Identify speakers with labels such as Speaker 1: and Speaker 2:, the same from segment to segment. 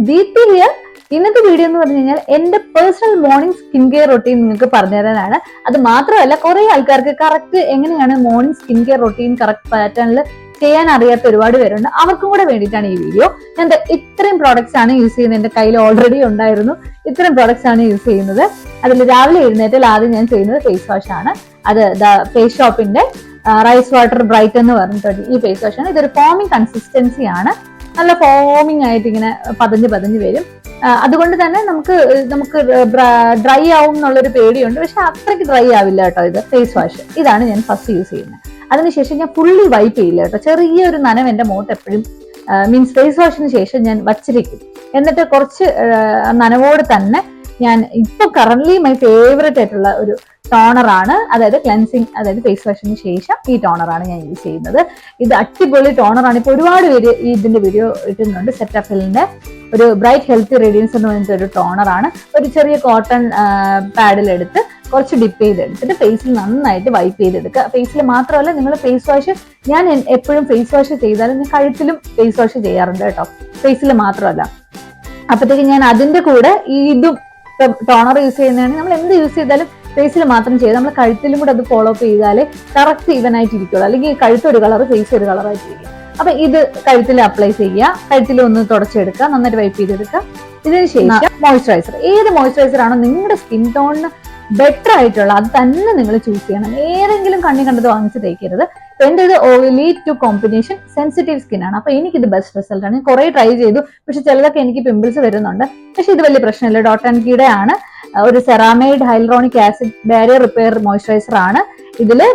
Speaker 1: Deepthi here. ഇന്നത്തെ video എന്ന് പറഞ്ഞു കഴിഞ്ഞാൽ എന്റെ personal morning skin care routine നിങ്ങൾക്ക് പറഞ്ഞു തരാനാണ്. അത് മാത്രമല്ല കുറെ ആൾക്കാർക്ക് കറക്റ്റ് എങ്ങനെയാണ് morning skin care routine correct പാറ്റേണിൽ ചെയ്യാൻ അറിയാത്ത ഒരുപാട് പേരുണ്ട്. അവർക്കും കൂടെ വേണ്ടിയിട്ടാണ് ഈ വീഡിയോ. ഞാൻ ഇത്രയും പ്രോഡക്ട്സ് ആണ് യൂസ് ചെയ്യുന്നത്. എന്റെ കയ്യിൽ ഓൾറെഡി ഉണ്ടായിരുന്നു. ഇത്രയും പ്രോഡക്ട്സ് ആണ് യൂസ് ചെയ്യുന്നത്. അതിൽ രാവിലെ എഴുന്നേറ്റാൽ ആദ്യം ഞാൻ ചെയ്യുന്നത് ഫേസ് വാഷ് ആണ്. അത് ഫേസ് ഷോപ്പിന്റെ റൈസ് വാട്ടർ ബ്രൈറ്റ് എന്ന് പറഞ്ഞിട്ടുണ്ട് ഈ ഫേസ് വാഷ് ആണ്. ഇതൊരു ഫോമിങ് കൺസിസ്റ്റൻസി ആണ്. നല്ല ഫോമിങ് ആയിട്ട് ഇങ്ങനെ പതഞ്ഞ് വരും. അതുകൊണ്ട് തന്നെ നമുക്ക് ഡ്രൈ ആവും എന്നുള്ളൊരു പേടിയുണ്ട്. പക്ഷെ അത്രയ്ക്ക് ഡ്രൈ ആവില്ല കേട്ടോ. ഇത് ഫേസ് വാഷ് ഇതാണ് ഞാൻ ഫസ്റ്റ് യൂസ് ചെയ്യുന്നത്. അതിനുശേഷം ഞാൻ ഫുള്ളി വൈപ്പ് ചെയ്യില്ല കേട്ടോ. ചെറിയൊരു നനവ് എന്റെ മുഖത്ത് എപ്പോഴും മീൻസ് ഫേസ് വാഷിന് ശേഷം ഞാൻ വച്ചിരിക്കും. എന്നിട്ട് കുറച്ച് നനവോട് തന്നെ ഞാൻ ഇപ്പൊ കറന്റ്ലി മൈ ഫേവറേറ്റ് ആയിട്ടുള്ള ഒരു ടോണറാണ്. അതായത് ക്ലെൻസിങ്, അതായത് ഫേസ് വാഷിന് ശേഷം ഈ ടോണറാണ് ഞാൻ യൂസ് ചെയ്യുന്നത്. ഇത് അടിപൊളി ടോണറാണ്. ഇപ്പൊ ഒരുപാട് പേര് ഇതിന്റെ വീഡിയോ ഇട്ടുന്നുണ്ട്. സെറ്റഫിലിന്റെ ഒരു ബ്രൈറ്റ് ഹെൽത്തി റേഡിയൻസ് എന്ന് പറഞ്ഞിട്ട് ഒരു ടോണറാണ്. ഒരു ചെറിയ കോട്ടൺ പാഡിലെടുത്ത് കുറച്ച് ഡിപ്പ് ചെയ്തെടുത്തിട്ട് ഫേസിൽ നന്നായിട്ട് വൈപ്പ് ചെയ്തെടുക്കുക. ഫേസിൽ മാത്രമല്ല, നിങ്ങൾ ഫേസ് വാഷ്, ഞാൻ എപ്പോഴും ഫേസ് വാഷ് ചെയ്താലും ഞാൻ കഴുത്തിലും ഫേസ് വാഷ് ചെയ്യാറുണ്ട് കേട്ടോ. ഫേസിൽ മാത്രമല്ല. അപ്പോഴത്തേക്ക് ഞാൻ അതിന്റെ കൂടെ ഇതും ടോണർ യൂസ് ചെയ്യുന്നതാണെങ്കിൽ നമ്മൾ എന്ത് യൂസ് ചെയ്താലും ഫേസിൽ മാത്രം ചെയ്ത് നമ്മൾ കഴുത്തിലും കൂടെ അത് ഫോളോ അപ്പ് ചെയ്താലേ കറക്റ്റ് ഈവൻ ആയിട്ട് ഇരിക്കുള്ളൂ. അല്ലെങ്കിൽ കഴുത്ത് ഒരു കളർ, ഫേസ് ഒരു കളറായിട്ടിരിക്കും. അപ്പൊ ഇത് കഴുത്തിൽ അപ്ലൈ ചെയ്യുക, കഴുത്തിൽ ഒന്ന് തുടച്ചെടുക്കുക, നന്നായിട്ട് വൈപ്പ് ചെയ്തെടുക്കുക. ഇതിന് ശേഷം മോയ്സ്ചറൈസർ, ഏത് മോയ്സ്ചറൈസർ ആണോ നിങ്ങളുടെ സ്കിൻ ടോണിന് ബെറ്റർ ആയിട്ടുള്ള അത് തന്നെ നിങ്ങൾ ചൂസ് ചെയ്യണം. ഏതെങ്കിലും കണ്ണി കണ്ടത് വാങ്ങിച്ച് തേക്കരുത്. എന്റെ ഇത് oily to combination sensitive skin ആണ്. അപ്പൊ എനിക്കിത് ബെസ്റ്റ് റിസൾട്ട് ആണ്. ഞാൻ കുറെ ട്രൈ ചെയ്തു. പക്ഷെ ചിലതൊക്കെ എനിക്ക് പിമ്പിൾസ് വരുന്നുണ്ട്. പക്ഷെ ഇത് വലിയ പ്രശ്നമില്ല. ഡോട്ട് ആൻഡ് കീയുടെ ആണ്. ഒരു ceramide hyaluronic acid barrier repair moisturiser ആണ്. ഇതില്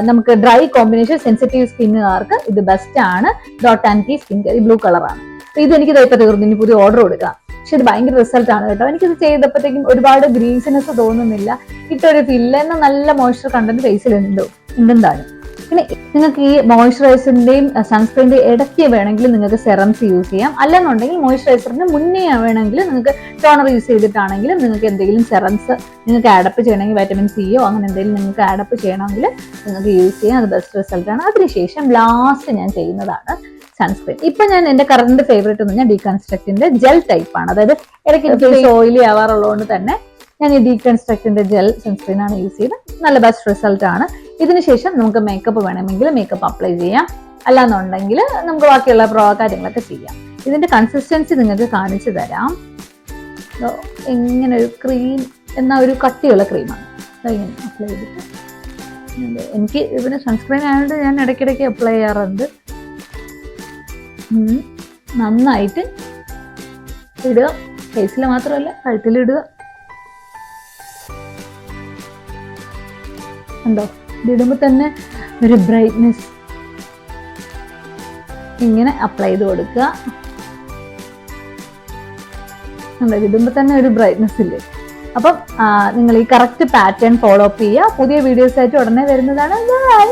Speaker 1: നമുക്ക് ഡ്രൈ കോമ്പിനേഷൻ സെൻസിറ്റീവ് സ്കിന്നുകാർക്ക് ഇത് ബെസ്റ്റ് ആണ്. Dot and key skin care, blue കളറാണ്. അപ്പൊ ഇത് എനിക്ക് ഇപ്പൊ തീർന്നു. ഇനി പുതിയ ഓർഡർ കൊടുക്കാം. പക്ഷെ ഇത് ഭയങ്കര റിസൾട്ട് ആണ് കേട്ടോ. എനിക്കിത് ചെയ്തപ്പോഴത്തേക്കും ഒരുപാട് ഗ്രീസിനെസ് തോന്നുന്നില്ല. ഇട്ടൊരു ഫില്ലെന്ന നല്ല മോയ്സ്ചർ കണ്ടന്റ് ഫേസിൽ ഉണ്ടെന്താണ്. പിന്നെ നിങ്ങൾക്ക് ഈ മോയ്സ്ചറൈസറിന്റെയും സൺസ്ക്രീനിന്റെയും ഇടയ്ക്ക് വേണമെങ്കിൽ നിങ്ങൾക്ക് സെറംസ് യൂസ് ചെയ്യാം. അല്ലെന്നുണ്ടെങ്കിൽ മോയ്സ്ചറൈസറിന് മുന്നേ വേണമെങ്കിൽ നിങ്ങൾക്ക് ടോണർ യൂസ് ചെയ്തിട്ടാണെങ്കിലും നിങ്ങൾക്ക് എന്തെങ്കിലും സെറംസ് നിങ്ങൾക്ക് ആഡപ്പ് ചെയ്യണമെങ്കിൽ വൈറ്റമിൻ സിയോ അങ്ങനെ എന്തെങ്കിലും നിങ്ങൾക്ക് ആഡപ്പ് ചെയ്യണമെങ്കിൽ നിങ്ങൾക്ക് യൂസ് ചെയ്യാം. അത് ബെസ്റ്റ് റിസൾട്ട് ആണ്. അതിനുശേഷം ലാസ്റ്റ് ഞാൻ ചെയ്യുന്നതാണ് സൺസ്ക്രീൻ. ഇപ്പൊ ഞാൻ എന്റെ കറന്റ് ഫേവറേറ്റ് എന്ന് പറഞ്ഞാൽ ഡീകൺസ്ട്രക്റ്റിന്റെ ജെൽ ടൈപ്പ് ആണ്. അതായത് ഇടയ്ക്ക് ഫേസ് ഓയിലി ആവാറുള്ളതുകൊണ്ട് തന്നെ ഞാൻ ഈ ഡീകൺസ്ട്രക്റ്റിന്റെ ജെൽ സൺസ്ക്രീൻ ആണ് യൂസ് ചെയ്തത്. നല്ല ബെസ്റ്റ് റിസൾട്ട് ആണ്. ഇതിനുശേഷം നമുക്ക് മേക്കപ്പ് വേണമെങ്കിൽ മേക്കപ്പ് അപ്ലൈ ചെയ്യാം. അല്ലാന്നുണ്ടെങ്കിൽ നമുക്ക് ബാക്കിയുള്ള കാര്യങ്ങളൊക്കെ ചെയ്യാം. ഇതിന്റെ കൺസിസ്റ്റൻസി നിങ്ങൾക്ക് കാണിച്ചു തരാം. എങ്ങനെ ഒരു ക്രീം എന്ന ഒരു കട്ടിയുള്ള ക്രീമാണ്. ഇങ്ങനെ അപ്ലൈ ചെയ്തിട്ട് എനിക്ക് ഇതിന് സൺസ്ക്രീൻ ആയതുകൊണ്ട് ഞാൻ ഇടയ്ക്കിടയ്ക്ക് അപ്ലൈ ചെയ്യാറുണ്ട്. നന്നായിട്ട് ഇടുക. ഫേസിൽ മാത്രമല്ല കഴുത്തിലിടുക. ഉണ്ടോ? ഇതിടുമ്പോൾ തന്നെ ഒരു ബ്രൈറ്റ്നെസ്. ഇങ്ങനെ അപ്ലൈ ചെയ്ത് കൊടുക്കുക. ഇടുമ്പോൾ തന്നെ ഒരു ബ്രൈറ്റ്നെസ് ഇല്ലേ? അപ്പം നിങ്ങൾ ഈ കറക്റ്റ് പാറ്റേൺ ഫോളോ അപ്പ് ചെയ്യുക. പുതിയ വീഡിയോസ് ആയിട്ട് ഉടനെ വരുന്നതാണ്. ബൈ.